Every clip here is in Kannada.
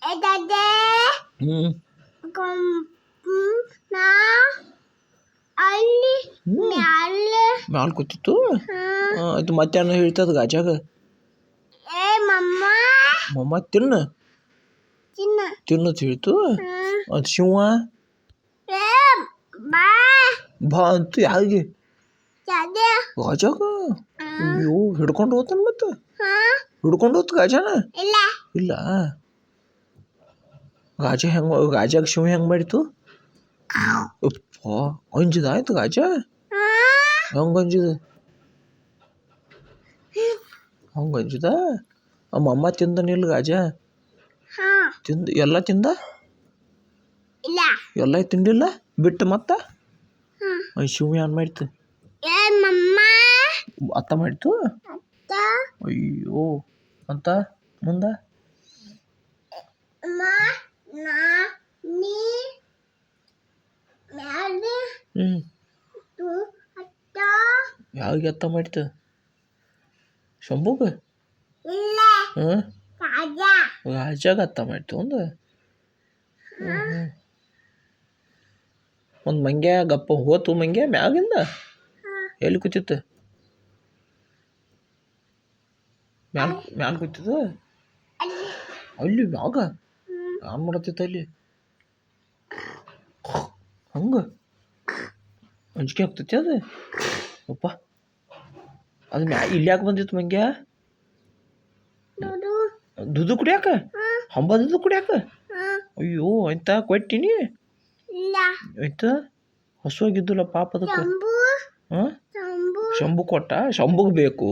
ಹ್ಞೂ ನಾ ಅಲ್ಲಿ ಮ್ಯಾಲೆ ಮ್ಯಾಲೆ ಕೂತಿತ್ತು ಅದು ಮತ್ತೇನು ಹೇಳ್ತದ ಗಾಜಾಗ ಮಮ್ಮ ತಿನ್ನು ತಿನ್ನತ್ ಹೇಳ್ತು ಅದು ಶಿವ ಬಾ ಅಂತ ಯಾರಿಗೆ ಗಾಜಾಗ ಅಯ್ಯೋ ಹಿಡ್ಕೊಂಡು ಹೋತಾನ ಮತ್ತೆ ಹಿಡ್ಕೊಂಡು ಹೋತ್ ಗಾಜಾನ ಇಲ್ಲ ಗಾಜಾಗ ಶಿವ ಹೆಂಗೆ ಮಾಡಿತು ಅಪ್ಪ ಅಂಜಿದ ಆಯ್ತು ಗಾಜ ಹೆಂಗೆ ಅಂಜಿದ ಹಂಗೆ ಅಂಜಿದ ಅಮ್ಮ ತಿಂದನಿಲ್ಲ ಗಾಜ ತಿಂದು ಎಲ್ಲ ತಿಂದ ಎಲ್ಲ ತಿಂಡಿಲ್ಲ ಬಿಟ್ಟು ಮತ್ತ ಶಿವ ಏನು ಮಾಡ್ತು ಅತ್ತ ಮಾಡಿತು ಅಯ್ಯೋ ಅಂತ ಮುಂದ ಯಾವಾಗ ಅತ್ತ ಮಾಡ್ತು ಶಂಭುಗ ಗಾಜಾಗ ಅತ್ತ ಮಾಡ್ತು ಒಂದು ಮಂಗ್ಯ ಗಪ್ಪ ಹೋತು ಮಂಗ್ಯ ಮ್ಯಾಗಿಂದ ಎಲ್ಲಿ ಕೂತಿತ್ತು ಮ್ಯಾಲ ಕೂತಿತ್ತು ಅಲ್ಲಿ ಮ್ಯಾಗ ಏನು ಮಾಡತ್ತಿತ್ತು ಅಲ್ಲಿ ಹಂಗೆ ಅಂಜಿಕೆ ಆಗ್ತೈತಿ ಅದು ಅಪ್ಪ ಅದು ಇಲ್ಲಿ ಯಾಕೆ ಬಂದಿತ್ತು ಮಂಗ್ಯ ದುದು ಕುಡಿಯಾಕ ಹಂಬ ದುದು ಕುಡಿಯಾಕ ಅಯ್ಯೋ ಆಯ್ತಾ ಕೊಟ್ಟಿನಿ ಆಯ್ತಾ ಹಸುವಾಗಿದ್ದಿಲ್ಲ ಪಾಪ ಅದಕ್ಕೆ ಶಂಭು ಕೊಟ್ಟ ಶಂಭುಗೆ ಬೇಕು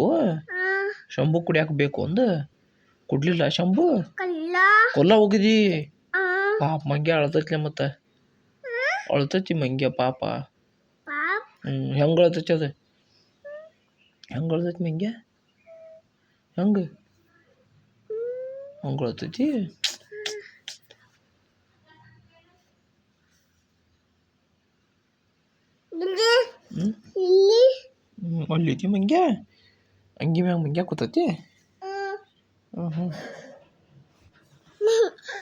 ಶಂಭು ಕುಡಿಯಾಕ ಬೇಕು ಕೊಡ್ಲಿಲ್ಲ ಶಂಭು ಕೊಲ್ಲ ಹೋಗಿದಿ ಪಾಪ ಮಂಗ್ಯ ಅಳ್ತೈತ್ಲೆ ಮತ್ತೆ ಅಳ್ತೈತಿ ಮಂಗ್ಯ ಪಾಪ ಹೆಂಗೆ ಅಳ್ತೈತಿ ಅದು ಹೆಂಗೆ ಅಳ್ತೈತಿ ಮಂಗ್ಯ ಹೆಂಗೆ ಹಂಗೆ ಅಳ್ತೈತಿ ಅಲ್ಲಿ ಐತಿ ಮಂಗ್ಯ ಅಂಗಿ ಮ್ಯಾಗ ಮಂಗ್ಯ ಕೂತೈತಿ